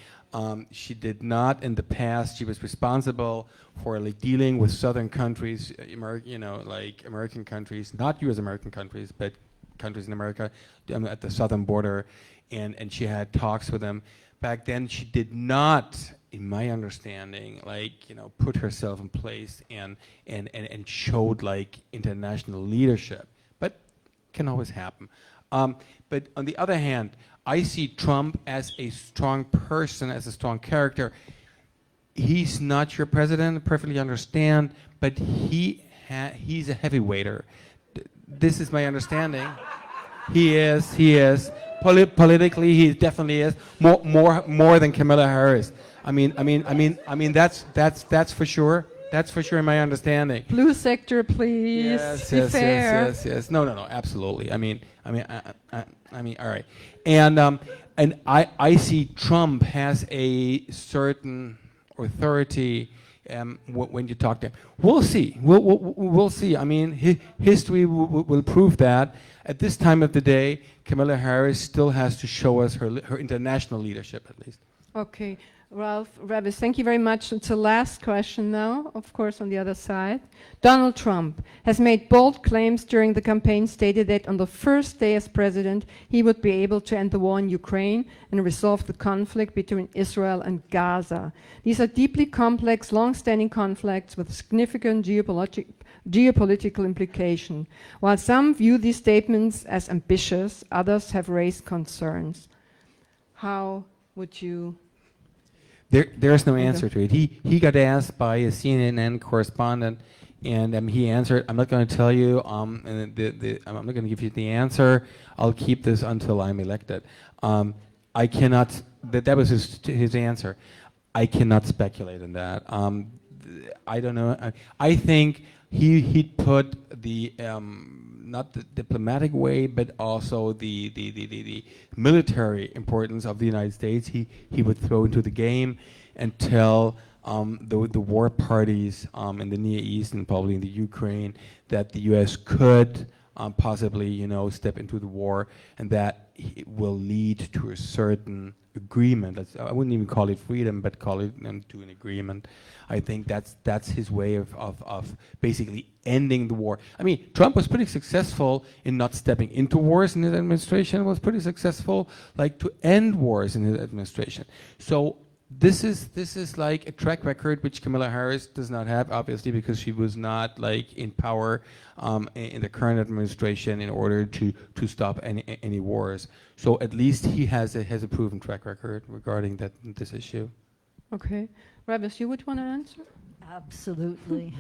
She did not in the past. She was responsible for like dealing with southern countries, like American countries, not U.S. American countries, but countries in America at the southern border, and she had talks with them. Back then, she did not, in my understanding, put herself in place and showed like international leadership. But can always happen. But on the other hand, I see Trump as a strong person, as a strong character. He's not your president, perfectly understand, but he's a heavyweighter. This is my understanding. He is. Politically, he definitely is more than Kamala Harris. I mean that's for sure. That's for sure in my understanding. Blue sector, please. Yes. No, absolutely. I mean, all right. And I see Trump has a certain authority when you talk to him. We'll see. We'll see. I mean, history will prove that. At this time of the day, Kamala Harris still has to show us her international leadership, at least. Okay. Ralph, Reavis, thank you very much. It's the last question now, of course, on the other side. Donald Trump has made bold claims during the campaign, stated that on the first day as president, he would be able to end the war in Ukraine and resolve the conflict between Israel and Gaza. These are deeply complex, long-standing conflicts with significant geopolitical implication. While some view these statements as ambitious, others have raised concerns. How would you... There's no answer to it. He got asked by a CNN correspondent, and he answered, "I'm not going to tell you. I'm not going to give you the answer. I'll keep this until I'm elected." I cannot. That was his answer. I cannot speculate on that. I don't know. I think he put the not the diplomatic way, but also the military importance of the United States. He would throw into the game and tell the war parties in the Near East and probably in the Ukraine that the U.S. could possibly, step into the war, and that it will lead to a certain agreement. I wouldn't even call it freedom, but call it to an agreement. I think that's his way of basically ending the war. I mean, Trump was pretty successful in not stepping into wars in his administration. Was pretty successful, like, to end wars in his administration. So this is like a track record which Kamala Harris does not have, obviously, because she was not like in power in the current administration in order to stop any wars. So at least he has a proven track record regarding this issue. Okay. Reavis, you would want to answer? Absolutely.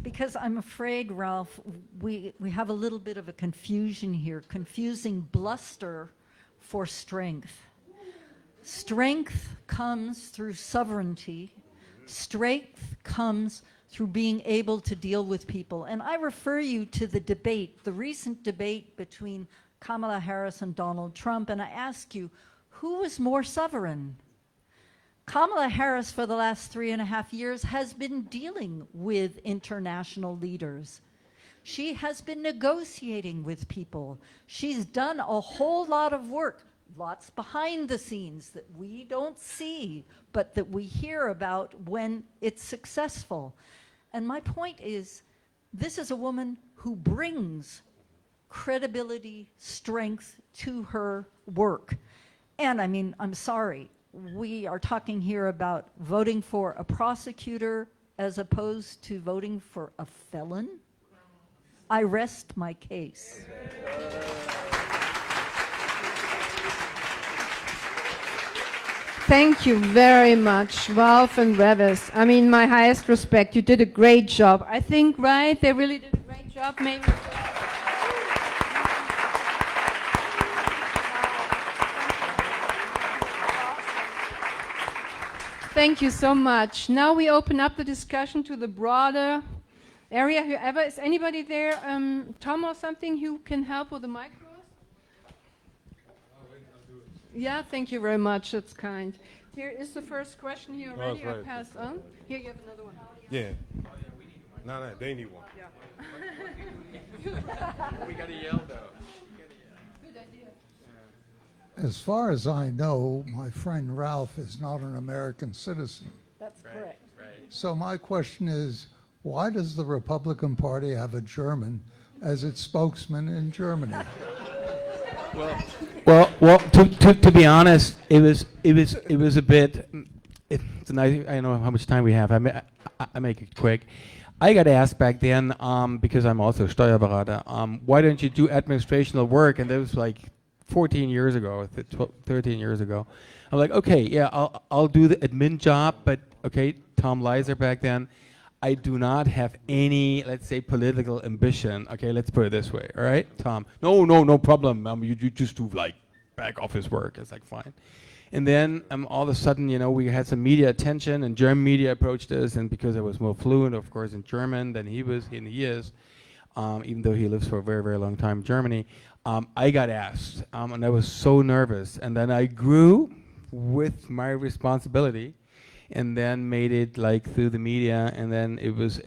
Because I'm afraid, Ralph, we have a little bit of a confusion here, confusing bluster for strength. Strength comes through sovereignty. Strength comes through being able to deal with people. And I refer you to the debate, the recent debate between Kamala Harris and Donald Trump, and I ask you, who was more sovereign? Kamala Harris, for the last 3.5 years, has been dealing with international leaders. She has been negotiating with people. She's done a whole lot of work, lots behind the scenes that we don't see, but that we hear about when it's successful. And my point is, this is a woman who brings credibility, strength to her work. And I mean, I'm sorry, we are talking here about voting for a prosecutor as opposed to voting for a felon. I rest my case. Thank you very much, Ralph and Reavis. I mean, my highest respect. You did a great job. I think, right? They really did a great job. Maybe. Thank you so much. Now we open up the discussion to the broader area. Whoever, is anybody there, Tom or something, who can help with the micros? Yeah, thank you very much. That's kind. Here is the first question here already. I passed on. Here you have another one. Yeah. No, they need one. We gotta yell though. Good idea. As far as I know, my friend Ralph is not an American citizen. That's correct. Right. So my question is, why does the Republican Party have a German as its spokesman in Germany? Well. To be honest, it was a bit. It's nice. I don't know how much time we have. I make it quick. I got asked back then because I'm also Steuerberater. Why don't you do administrational work? And that was like 14 years ago, 13 years ago. I'm like, okay, yeah, I'll do the admin job, but okay, Tom Leiser back then. I do not have any, let's say, political ambition. Okay, let's put it this way. All right, Tom. No problem. You just do like back office work. It's like fine. And then all of a sudden, we had some media attention, and German media approached us, and because I was more fluent, of course, in German than he is, even though he lives for a very, very long time in Germany, I got asked, and I was so nervous. And then I grew with my responsibility, and then made it like through the media, and then it was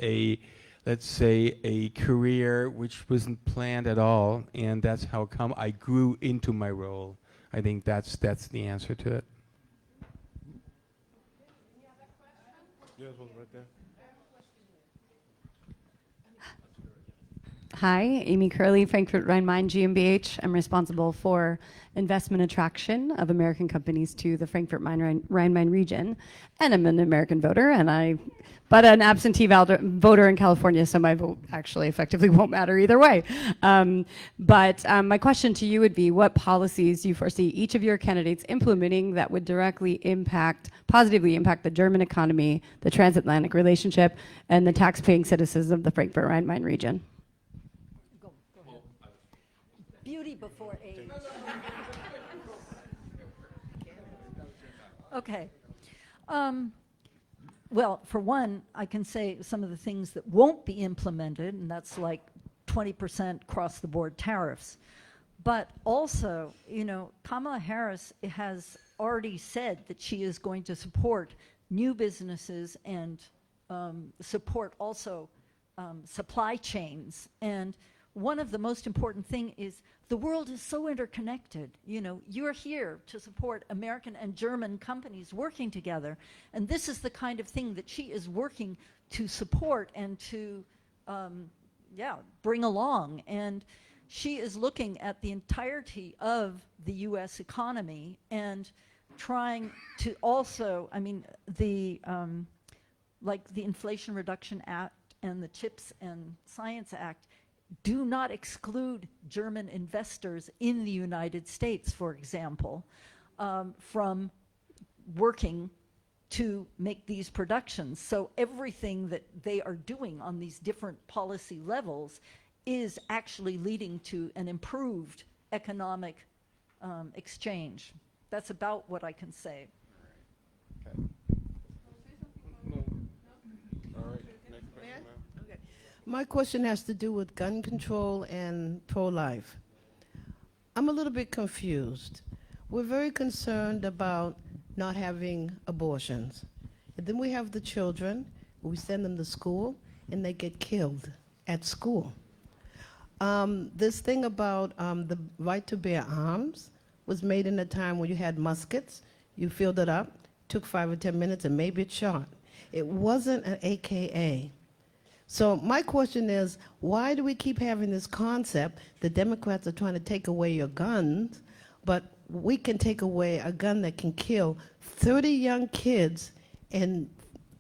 let's say, a career which wasn't planned at all, and that's how come I grew into my role. I think that's the answer to it. Yeah, it was right there. Hi, Amy Curley, Frankfurt Rhein-Main GmbH. I'm responsible for investment attraction of American companies to the Frankfurt Rhein-Main region. And I'm an American voter, but an absentee voter in California, so my vote actually effectively won't matter either way. But my question to you would be, what policies do you foresee each of your candidates implementing that would directly positively impact the German economy, the transatlantic relationship, and the tax-paying citizens of the Frankfurt Rhein-Main region? Beauty before age. Okay. Well, for one, I can say some of the things that won't be implemented, and that's like 20% across-the-board tariffs. But also, Kamala Harris has already said that she is going to support new businesses and support also supply chains. And one of the most important thing is the world is so interconnected. You know, you're here to support American and German companies working together, and this is the kind of thing that she is working to support and to, bring along. And she is looking at the entirety of the U.S. economy and trying to also, I mean, like the Inflation Reduction Act and the CHIPS and Science Act do not exclude German investors in the United States, for example, from working to make these productions. So everything that they are doing on these different policy levels is actually leading to an improved economic exchange. That's about what I can say. My question has to do with gun control and pro-life. I'm a little bit confused. We're very concerned about not having abortions. And then we have the children, we send them to school, and they get killed at school. This thing about the right to bear arms was made in a time when you had muskets, you filled it up, took 5 or 10 minutes, and maybe it shot. It wasn't an AKA. So my question is, why do we keep having this concept that Democrats are trying to take away your guns, but we can take away a gun that can kill 30 young kids in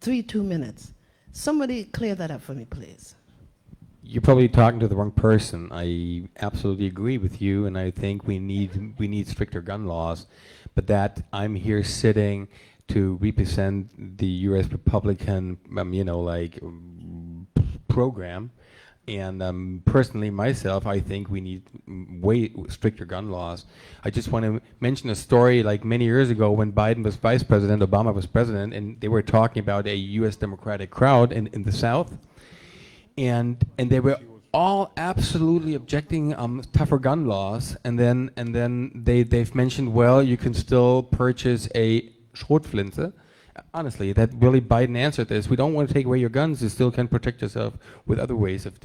2 minutes? Somebody clear that up for me, please. You're probably talking to the wrong person. I absolutely agree with you, and I think we need stricter gun laws. But that I'm here sitting to represent the U.S. Republican, program, and personally myself, I think we need way stricter gun laws. I just want to mention a story like many years ago when Biden was vice president, Obama was president, and they were talking about a U.S. Democratic crowd in the South, and they were all absolutely objecting tougher gun laws, and then they've mentioned, well, you can still purchase a Schrotflinte. Honestly, that really Biden answered this. We don't want to take away your guns. You still can protect yourself with other ways of,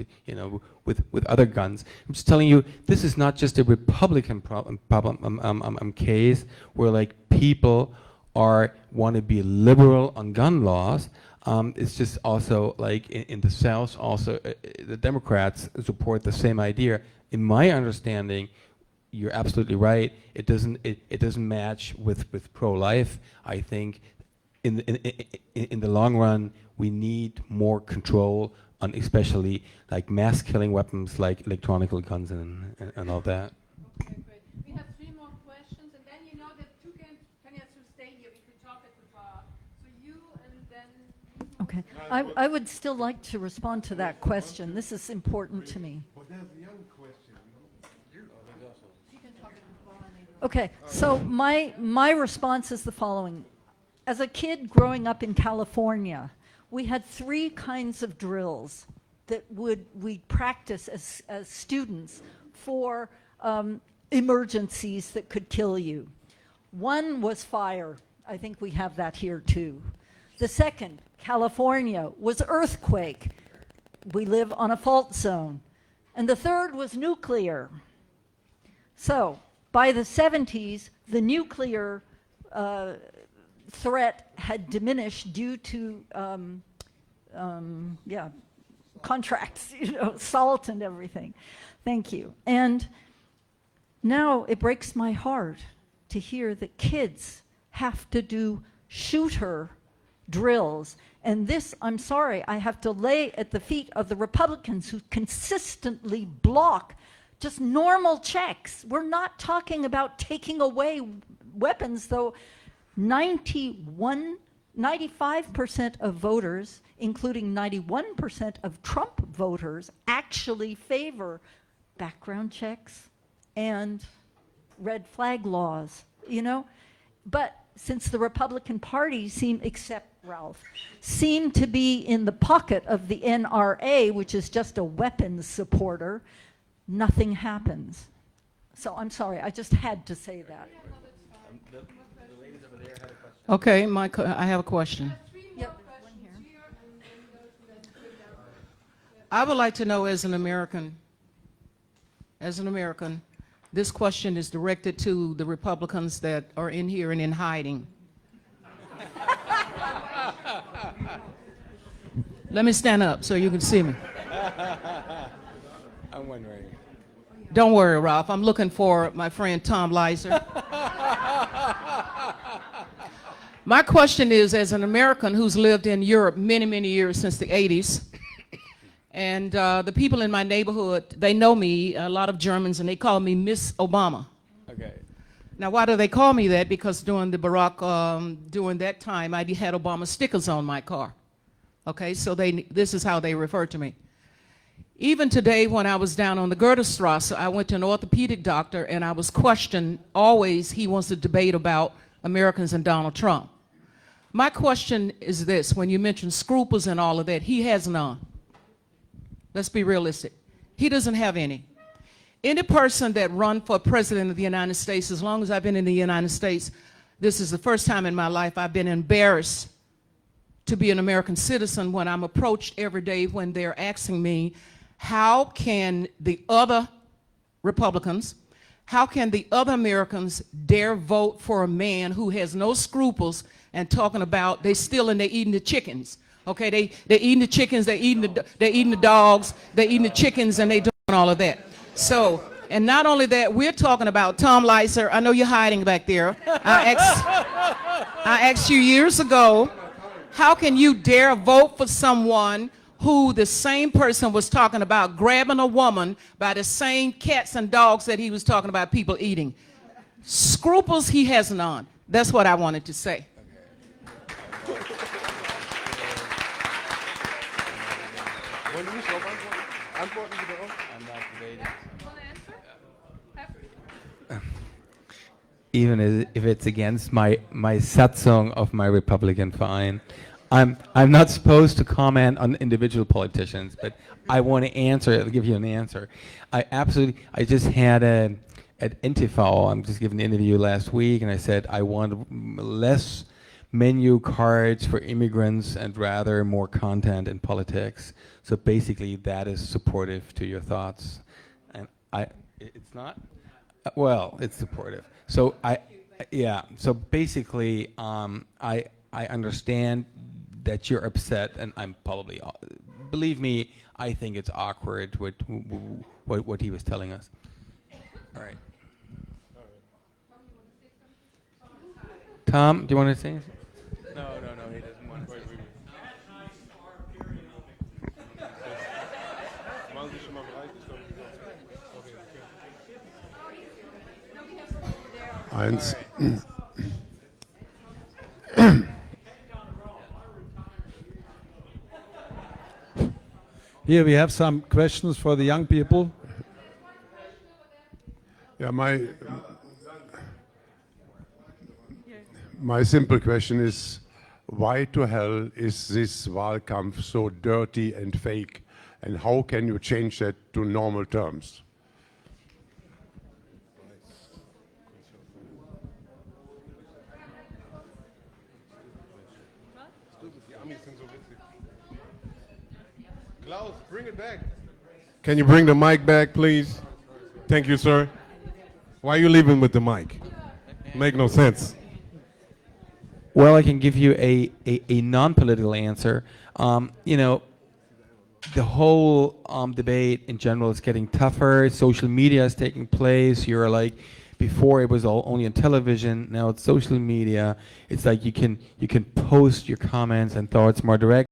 with other guns. I'm just telling you, this is not just a Republican problem case where like people want to be liberal on gun laws. It's just also like in the South, also the Democrats support the same idea. In my understanding, you're absolutely right. It doesn't match with pro-life. I think in the long run, we need more control on especially like mass killing weapons like electronic guns and all that. Okay, great. We have 3 more questions, and then you know that two can have to stay here. We could talk at the bar. So you and then. Okay. I would still like to respond to that question. This is important to me. Okay, so my response is the following. As a kid growing up in California, we had 3 kinds of drills that we practice as students for emergencies that could kill you. One was fire. I think we have that here too. The second, California, was earthquake. We live on a fault zone. And the third was nuclear. So by the 70s, the nuclear threat had diminished due to contracts, salt and everything. Thank you. And now it breaks my heart to hear that kids have to do shooter drills. And this, I'm sorry, I have to lay at the feet of the Republicans who consistently block just normal checks. We're not talking about taking away weapons, though 95% of voters, including 91% of Trump voters, actually favor background checks and red flag laws, But since the Republican Party seem to be in the pocket of the NRA, which is just a weapons supporter, nothing happens. So I'm sorry, I just had to say that. Okay, I have a question. I would like to know, as an American, as an American, this question is directed to the Republicans that are in here and in hiding. Let me stand up so you can see me. I'm wondering. Don't worry, Ralph. I'm looking for my friend Tom Leiser. My question is, as an American who's lived in Europe many, many years since the 80s, and the people in my neighborhood, they know me, a lot of Germans, and they call me Miss Obama. Okay. Now, why do they call me that? Because during the Barack, during that time, I had Obama stickers on my car. Okay, so this is how they refer to me. Even today, when I was down on the Goethestrasse, I went to an orthopedic doctor, and I was questioned. Always, he wants to debate about Americans and Donald Trump. My question is this: when you mention scruples and all of that, he has none. Let's be realistic. He doesn't have any. Any person that run for president of the United States, as long as I've been in the United States, this is the first time in my life I've been embarrassed to be an American citizen when I'm approached every day when they're asking me, how can the other Republicans, how can the other Americans dare vote for a man who has no scruples and talking about they stealing, they eating the chickens. Okay, they're eating the chickens, they're eating the dogs, they're eating the chickens, and they doing all of that. So, and not only that, we're talking about Tom Leiser. I know you're hiding back there. I asked you years ago, how can you dare vote for someone who the same person was talking about grabbing a woman by the same cats and dogs that he was talking about people eating? Scruples, he has none. That's what I wanted to say. Even if it's against my satzung of my Republican Verein, I'm not supposed to comment on individual politicians, but I want to answer. I'll give you an answer. I just had at NTV, I'm just giving an interview last week, and I said I want less menu cards for immigrants and rather more content in politics. So basically, that is supportive to your thoughts, and it's not. Well, it's supportive. So yeah. So basically, I understand that you're upset, and I'm probably, believe me, I think it's awkward what he was telling us. All right. Tom, do you want to say anything? No, he doesn't want to say anything. Eins. Here we have some questions for the young people. Yeah, my simple question is, why to hell is this Wahlkampf so dirty and fake, and how can you change that to normal terms? Klaus, bring it back. Can you bring the mic back, please? Thank you, sir. Why are you leaving with the mic? Make no sense. Well, I can give you a non-political answer. You know, the whole debate in general is getting tougher. Social media is taking place. You're like, before it was all only on television. Now it's social media. It's like you can post your comments and thoughts more direct.